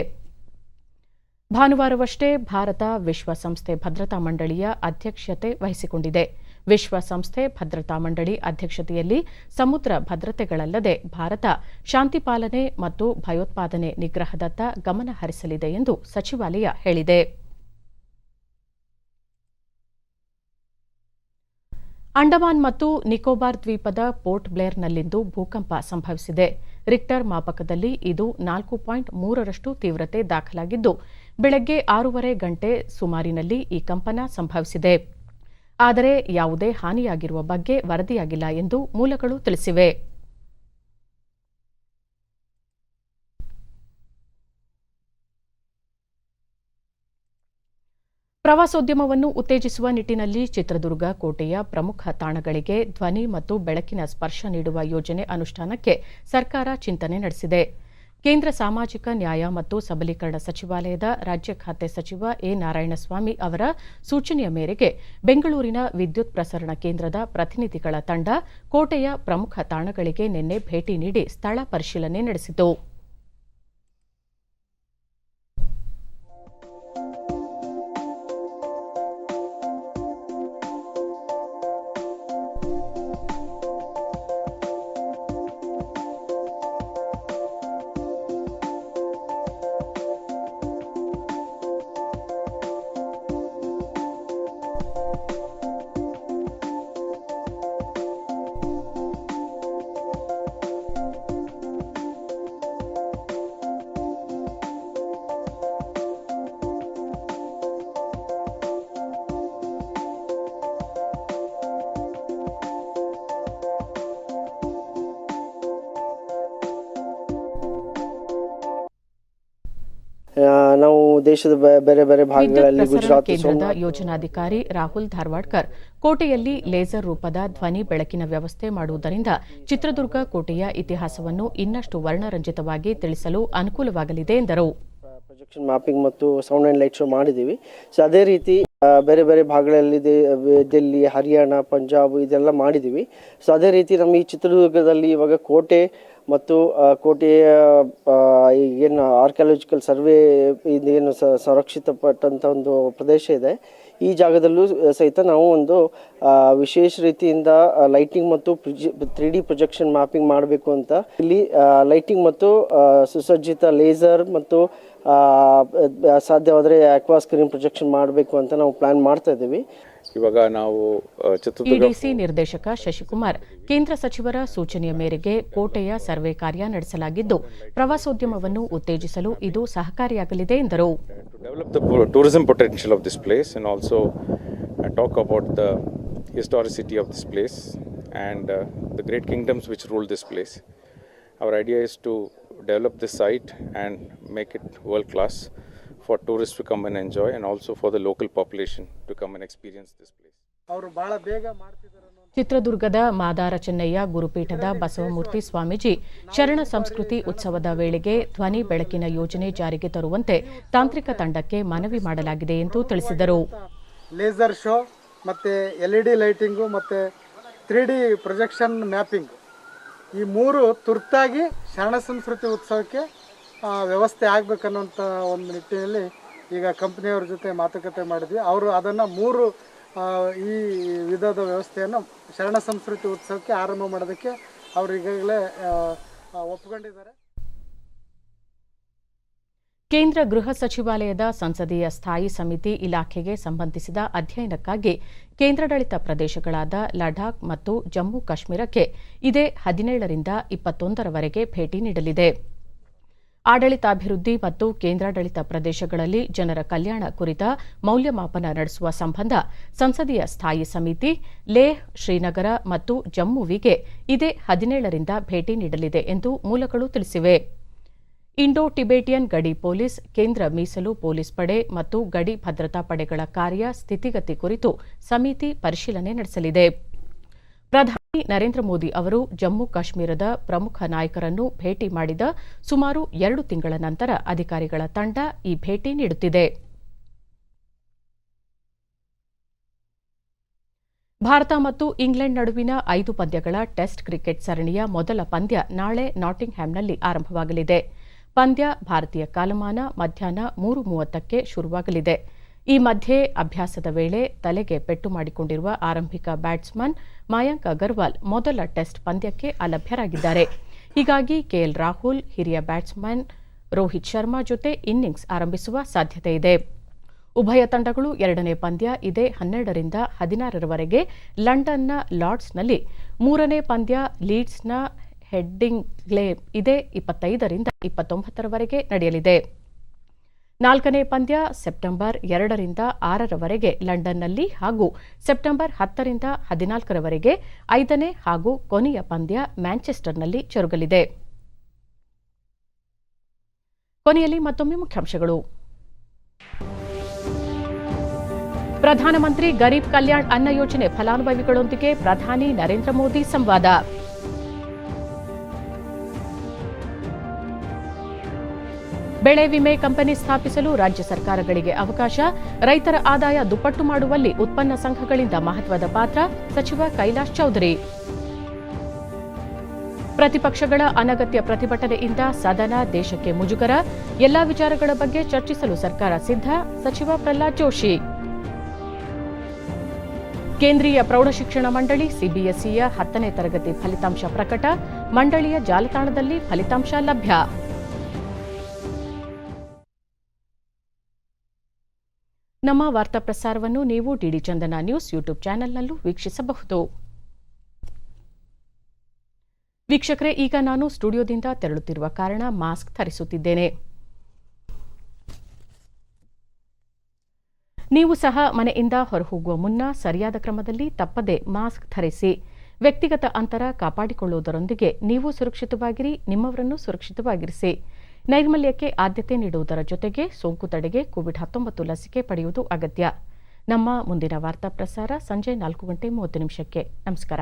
ಭಾನುವಾರವಷ್ಟೇ ಭಾರತ ವಿಶ್ವಸಂಸ್ಥೆ ಭದ್ರತಾ ಮಂಡಳಿಯ ಅಧ್ಯಕ್ಷತೆ ವಹಿಸಿಕೊಂಡಿದೆ. ವಿಶ್ವಸಂಸ್ಥೆ ಭದ್ರತಾ ಮಂಡಳಿ ಅಧ್ಯಕ್ಷತೆಯಲ್ಲಿ ಸಮುದ್ರ ಭದ್ರತೆಗಳಲ್ಲದೆ ಭಾರತ ಶಾಂತಿ ಪಾಲನೆ ಮತ್ತು ಭಯೋತ್ಪಾದನೆ ನಿಗ್ರಹದತ್ತ ಗಮನ ಹರಿಸಲಿದೆ ಎಂದು ಸಚಿವಾಲಯ ಹೇಳಿದೆ. ಅಂಡಮಾನ್ ಮತ್ತು ನಿಕೋಬಾರ್ ದ್ವೀಪದ ಪೋರ್ಟ್ ಬ್ಲೇರ್ನಲ್ಲಿಂದು ಭೂಕಂಪ ಸಂಭವಿಸಿದೆ. ರಿಕ್ಟರ್ ಮಾಪಕದಲ್ಲಿ ಇದು 4.3ರಷ್ಟು ತೀವ್ರತೆ ದಾಖಲಾಗಿದ್ದು, ಬೆಳಗ್ಗೆ 6:30 ಗಂಟೆ ಸುಮಾರಿನಲ್ಲಿ ಈ ಕಂಪನ ಸಂಭವಿಸಿದೆ. ಆದರೆ ಯಾವುದೇ ಹಾನಿಯಾಗಿರುವ ಬಗ್ಗೆ ವರದಿಯಾಗಿಲ್ಲ ಎಂದು ಮೂಲಗಳು ತಿಳಿಸಿವೆ. ಪ್ರವಾಸೋದ್ಯಮವನ್ನು ಉತ್ತೇಜಿಸುವ ನಿಟ್ಟಿನಲ್ಲಿ ಚಿತ್ರದುರ್ಗ ಕೋಟೆಯ ಪ್ರಮುಖ ತಾಣಗಳಿಗೆ ಧ್ವನಿ ಮತ್ತು ಬೆಳಕಿನ ಸ್ಪರ್ಶ ನೀಡುವ ಯೋಜನೆ ಅನುಷ್ಠಾನಕ್ಕೆ ಸರ್ಕಾರ ಚಿಂತನೆ ನಡೆಸಿದೆ. ಕೇಂದ್ರ ಸಾಮಾಜಿಕ ನ್ಯಾಯ ಮತ್ತು ಸಬಲೀಕರಣ ಸಚಿವಾಲಯದ ರಾಜ್ಯ ಖಾತೆ ಸಚಿವ ಎ. ನಾರಾಯಣಸ್ವಾಮಿ ಅವರ ಸೂಚನೆಯ ಮೇರೆಗೆ ಬೆಂಗಳೂರಿನ ವಿದ್ಯುತ್ ಪ್ರಸರಣ ಕೇಂದ್ರದ ಪ್ರತಿನಿಧಿಗಳ ತಂಡ ಕೋಟೆಯ ಪ್ರಮುಖ ತಾಣಗಳಿಗೆ ನಿನ್ನೆ ಭೇಟಿ ನೀಡಿ ಸ್ಥಳ ಪರಿಶೀಲನೆ ನಡೆಸಿತು. ನಾವು ದೇಶದ ಬೇರೆ ಬೇರೆ ಭಾಗಗಳಲ್ಲಿ ವಿದ್ಯುತ್ ಪ್ರಸರಣ ಗುಜರಾತ್ ಕೇಂದ್ರದ ಯೋಜನಾಧಿಕಾರಿ ರಾಹುಲ್ ಧಾರವಾಡ್ಕರ್ ಕೋಟೆಯಲ್ಲಿ ಲೇಸರ್ ರೂಪದ ಧ್ವನಿ ಬೆಳಕಿನ ವ್ಯವಸ್ಥೆ ಮಾಡುವುದರಿಂದ ಚಿತ್ರದುರ್ಗ ಕೋಟೆಯ ಇತಿಹಾಸವನ್ನು ಇನ್ನಷ್ಟು ವರ್ಣರಂಜಿತವಾಗಿ ತಿಳಿಸಲು ಅನುಕೂಲವಾಗಲಿದೆ ಎಂದರು. ಪ್ರೊಜೆಕ್ಷನ್ ಮ್ಯಾಪಿಂಗ್ ಮತ್ತು ಸೌಂಡ್ ಆ್ಯಂಡ್ ಲೈಟ್ ಶೋ ಮಾಡಿದ್ದೀವಿ. ಸೊ ಅದೇ ರೀತಿ ಬೇರೆ ಬೇರೆ ಭಾಗಗಳಲ್ಲಿ ದಿಲ್ಲಿ, ಹರಿಯಾಣ, ಪಂಜಾಬ್ ಇದೆಲ್ಲ ಮಾಡಿದ್ದೀವಿ. ಸೊ ಅದೇ ರೀತಿ ನಮ್ಮ ಈ ಚಿತ್ರದುರ್ಗದಲ್ಲಿ ಇವಾಗ ಕೋಟೆ ಮತ್ತು ಕೋಟೆಯ ಏನು ಆರ್ಕಿಯಾಲಜಿಕಲ್ ಸರ್ವೆ ಇದೇನು ಸಂರಕ್ಷಿತಪಟ್ಟಂಥ ಒಂದು ಪ್ರದೇಶ ಇದೆ, ಈ ಜಾಗದಲ್ಲೂ ಸಹಿತ ನಾವು ಒಂದು ವಿಶೇಷ ರೀತಿಯಿಂದ ಲೈಟಿಂಗ್ ಮತ್ತು 3D ಪ್ರೊಜೆಕ್ಷನ್ ಮ್ಯಾಪಿಂಗ್ ಮಾಡಬೇಕು ಅಂತ ಇಲ್ಲಿ ಲೈಟಿಂಗ್ ಮತ್ತು ಸುಸಜ್ಜಿತ ಲೇಸರ್ ಮತ್ತು ಸಾಧ್ಯವಾದರೆ ಆಕ್ವಾ ಸ್ಕ್ರೀನ್ ಪ್ರೊಜೆಕ್ಷನ್ ಮಾಡಬೇಕು ಅಂತ ನಾವು ಪ್ಲಾನ್ ಮಾಡ್ತಾ ಇದ್ದೀವಿ. ಇವಾಗ ನಾವು ಇಡಿಸಿ ನಿರ್ದೇಶಕ ಶಶಿಕುಮಾರ್ ಕೇಂದ್ರ ಸಚಿವರ ಸೂಚನೆಯ ಮೇರೆಗೆ ಕೋಟೆಯ ಸರ್ವೆ ಕಾರ್ಯ ನಡೆಸಲಾಗಿದ್ದು ಪ್ರವಾಸೋದ್ಯಮವನ್ನು ಉತ್ತೇಜಿಸಲು ಇದು ಸಹಕಾರಿಯಾಗಲಿದೆ ಎಂದರು. Develop the tourism potential of this place and also talk about the historicity of this place and the great kingdoms which rule this place. Our idea is to develop this site and make it world class for tourists to come and enjoy and also for the local population to come and experience this place. ಚಿತ್ರದುರ್ಗದ ಮಾದಾರ ಚೆನ್ನಯ್ಯ ಗುರುಪೀಠದ ಬಸವಮೂರ್ತಿ ಸ್ವಾಮೀಜಿ ಶರಣ ಸಂಸ್ಕೃತಿ ಉತ್ಸವದ ವೇಳೆಗೆ ಧ್ವನಿ ಬೆಳಕಿನ ಯೋಜನೆ ಜಾರಿಗೆ ತರುವಂತೆ ತಾಂತ್ರಿಕ ತಂಡಕ್ಕೆ ಮನವಿ ಮಾಡಲಾಗಿದೆ ಎಂದು ತಿಳಿಸಿದರು. ಲೇಸರ್ ಶೋ ಮತ್ತೆ LED ಲೈಟಿಂಗು ಮತ್ತೆ 3D ಪ್ರೊಜೆಕ್ಷನ್ ಮ್ಯಾಪಿಂಗ್ ಈ ಮೂರು ತುರ್ತಾಗಿ ಶರಣ ಸಂಸ್ಕೃತಿ ಉತ್ಸವಕ್ಕೆ ವ್ಯವಸ್ಥೆ ಆಗಬೇಕನ್ನೋಂಥ ಒಂದು ನಿಟ್ಟಿನಲ್ಲಿ ಈಗ ಕಂಪ್ನಿಯವ್ರ ಜೊತೆ ಮಾತುಕತೆ ಮಾಡಿದ್ವಿ. ಅವರು ಅದನ್ನು ಮೂರು ಈ ವಿಧದ ವ್ಯವಸ್ಥೆಯನ್ನು ಶರಣ ಸಂಸ್ಕೃತಿ ಉತ್ಸವಕ್ಕೆ ಆರಂಭ ಮಾಡೋದಕ್ಕೆ ಅವರು ಈಗಾಗಲೇ ಒಪ್ಪಿಕೊಂಡಿದ್ದಾರೆ. ಕೇಂದ್ರ ಗೃಹ ಸಚಿವಾಲಯದ ಸಂಸದೀಯ ಸ್ಥಾಯಿ ಸಮಿತಿ ಇಲಾಖೆಗೆ ಸಂಬಂಧಿಸಿದ ಅಧ್ಯಯನಕ್ಕಾಗಿ ಕೇಂದ್ರಾಡಳಿತ ಪ್ರದೇಶಗಳಾದ ಲಡಾಖ್ ಮತ್ತು ಜಮ್ಮು ಕಾಶ್ಮೀರಕ್ಕೆ ಇದೇ 17ರಿಂದ 21ರವರೆಗೆ ಭೇಟಿ ನೀಡಲಿದೆ. ಆಡಳಿತಾಭಿವೃದ್ಧಿ ಮತ್ತು ಕೇಂದ್ರಾಡಳಿತ ಪ್ರದೇಶಗಳಲ್ಲಿ ಜನರ ಕಲ್ಯಾಣ ಕುರಿತ ಮೌಲ್ಯಮಾಪನ ನಡೆಸುವ ಸಂಬಂಧ ಸಂಸದೀಯ ಸ್ಥಾಯಿ ಸಮಿತಿ ಲೇಹ್, ಶ್ರೀನಗರ ಮತ್ತು ಜಮ್ಮುವಿಗೆ ಇದೇ 17ರಿಂದ ಭೇಟಿ ನೀಡಲಿದೆ ಎಂದು ಮೂಲಗಳು ತಿಳಿಸಿವೆ. ಇಂಡೋ ಟಿಬೇಟಿಯನ್ ಗಡಿ ಪೊಲೀಸ್, ಕೇಂದ್ರ ಮೀಸಲು ಪೊಲೀಸ್ ಪಡೆ ಮತ್ತು ಗಡಿ ಭದ್ರತಾ ಪಡೆಗಳ ಕಾರ್ಯ ಸ್ಥಿತಿಗತಿ ಕುರಿತು ಸಮಿತಿ ಪರಿಶೀಲನೆ ನಡೆಸಲಿದೆ. ಪ್ರಧಾನಿ ನರೇಂದ್ರ ಮೋದಿ ಅವರು ಜಮ್ಮು ಕಾಶ್ಮೀರದ ಪ್ರಮುಖ ನಾಯಕರನ್ನು ಭೇಟಿ ಮಾಡಿದ ಸುಮಾರು 2 ತಿಂಗಳ ನಂತರ ಅಧಿಕಾರಿಗಳ ತಂಡ ಈ ಭೇಟಿ ನೀಡುತ್ತಿದೆ. ಭಾರತ ಮತ್ತು ಇಂಗ್ಲೆಂಡ್ ನಡುವಿನ 5 ಪಂದ್ಯಗಳ ಟೆಸ್ಟ್ ಕ್ರಿಕೆಟ್ ಸರಣಿಯ ಮೊದಲ ಪಂದ್ಯ ನಾಳೆ ನಾಟಿಂಗ್ಹ್ಯಾಮ್ನಲ್ಲಿ ಆರಂಭವಾಗಲಿದೆ. ಪಂದ್ಯ ಭಾರತೀಯ ಕಾಲಮಾನ ಮಧ್ಯಾಹ್ನ 3:30ಕ್ಕೆ ಶುರುವಾಗಲಿದೆ. ಈ ಮಧ್ಯೆ ಅಭ್ಯಾಸದ ವೇಳೆ ತಲೆಗೆ ಪೆಟ್ಟು ಮಾಡಿಕೊಂಡಿರುವ ಆರಂಭಿಕ ಬ್ಯಾಟ್ಸ್ಮನ್ ಮಯಾಂಕ್ ಅಗರ್ವಾಲ್ ಮೊದಲ ಟೆಸ್ಟ್ ಪಂದ್ಯಕ್ಕೆ ಅಲಭ್ಯರಾಗಿದ್ದಾರೆ. ಹೀಗಾಗಿ ಕೆಎಲ್ ರಾಹುಲ್ ಹಿರಿಯ ಬ್ಯಾಟ್ಸ್ಮನ್ ರೋಹಿತ್ ಶರ್ಮಾ ಜೊತೆ ಇನ್ನಿಂಗ್ಸ್ ಆರಂಭಿಸುವ ಸಾಧ್ಯತೆ ಇದೆ. ಉಭಯ ತಂಡಗಳು ಎರಡನೇ ಪಂದ್ಯ ಇದೇ 12ರಿಂದ 16ರವರೆಗೆ ಲಂಡನ್ನ ಲಾರ್ಡ್ಸ್ನಲ್ಲಿ, ಮೂರನೇ ಪಂದ್ಯ ಲೀಡ್ಸ್ನ ಹೆಡ್ಡಿಂಗ್ಲೆ ಇದೇ 25ರಿಂದ 29ರವರೆಗೆ ನಡೆಯಲಿದೆ. ನಾಲ್ಕನೇ ಪಂದ್ಯ ಸೆಪ್ಟೆಂಬರ್ 2ರಿಂದ 6ರವರೆಗೆ ಲಂಡನ್ನಲ್ಲಿ ಹಾಗೂ ಸೆಪ್ಟೆಂಬರ್ 10ರಿಂದ 14ರವರೆಗೆ 5ನೇ ಹಾಗೂ ಕೊನೆಯ ಪಂದ್ಯ ಮ್ಯಾಂಚೆಸ್ಟರ್ನಲ್ಲಿ ಜರುಗಲಿದೆ. ಕೊನೆಯಲ್ಲಿ ಮತ್ತೊಮ್ಮೆ ಮುಖ್ಯಾಂಶಗಳು. ಪ್ರಧಾನಮಂತ್ರಿ ಗರೀಬ್ ಕಲ್ಯಾಣ್ ಅನ್ನ ಯೋಜನೆ ಫಲಾನುಭವಿಗಳೊಂದಿಗೆ ಪ್ರಧಾನಿ ನರೇಂದ್ರ ಮೋದಿ ಸಂವಾದ. ಬೆಳೆ ವಿಮೆ ಕಂಪನಿ ಸ್ಥಾಪಿಸಲು ರಾಜ್ಯ ಸರ್ಕಾರಗಳಿಗೆ ಅವಕಾಶ, ರೈತರ ಆದಾಯ ದುಪ್ಪಟ್ಟು ಮಾಡುವಲ್ಲಿ ಉತ್ಪನ್ನ ಸಂಘಗಳಿಂದ ಮಹತ್ವದ ಪಾತ್ರ, ಸಚಿವ ಕೈಲಾಶ್ ಚೌಧರಿ. ಪ್ರತಿಪಕ್ಷಗಳ ಅನಗತ್ಯ ಪ್ರತಿಭಟನೆಯಿಂದ ಸದನ ದೇಶಕ್ಕೆ ಮುಜುಗರ, ಎಲ್ಲಾ ವಿಚಾರಗಳ ಬಗ್ಗೆ ಚರ್ಚಿಸಲು ಸರ್ಕಾರ ಸಿದ್ಧ, ಸಚಿವ ಪ್ರಹ್ಲಾದ್ ಜೋಶಿ. ಕೇಂದ್ರೀಯ ಪ್ರೌಢಶಿಕ್ಷಣ ಮಂಡಳಿ ಸಿಬಿಎಸ್ಇಯ 10ನೇ ತರಗತಿ ಫಲಿತಾಂಶ ಪ್ರಕಟ, ಮಂಡಳಿಯ ಜಾಲತಾಣದಲ್ಲಿ ಫಲಿತಾಂಶ ಲಭ್ಯ. ನಮ್ಮ ವಾರ್ತಾ ಪ್ರಸಾರವನ್ನು ನೀವು ಡಿಡಿ ಚಂದನ ನ್ಯೂಸ್ ಯೂಟ್ಯೂಬ್ ಚಾನೆಲ್ನಲ್ಲೂ ವೀಕ್ಷಿಸಬಹುದು. ವೀಕ್ಷಕರೇ, ಈಗ ನಾನು ಸ್ಟುಡಿಯೋದಿಂದ ತೆರಳುತ್ತಿರುವ ಕಾರಣ ಮಾಸ್ಕ್ ಧರಿಸುತ್ತಿದ್ದೇನೆ. ನೀವು ಸಹ ಮನೆಯಿಂದ ಹೊರಹೋಗುವ ಮುನ್ನ ಸರಿಯಾದ ಕ್ರಮದಲ್ಲಿ ತಪ್ಪದೆ ಮಾಸ್ಕ್ ಧರಿಸಿ. ವ್ಯಕ್ತಿಗತ ಅಂತರ ಕಾಪಾಡಿಕೊಳ್ಳುವುದರೊಂದಿಗೆ ನೀವು ಸುರಕ್ಷಿತವಾಗಿರಿ, ನಿಮ್ಮವರನ್ನು ಸುರಕ್ಷಿತವಾಗಿರಿಸಿ. ನೈರ್ಮಲ್ಯಕ್ಕೆ ಆದ್ಯತೆ ನೀಡುವುದರ ಜೊತೆಗೆ ಸೋಂಕು ತಡೆಗೆ ಕೋವಿಡ್-19 ಲಸಿಕೆ ಪಡೆಯುವುದು ಅಗತ್ಯ. ನಮ್ಮ ಮುಂದಿನ ವಾರ್ತಾ ಪ್ರಸಾರ ಸಂಜೆ 4:30 ನಮಸ್ಕಾರ.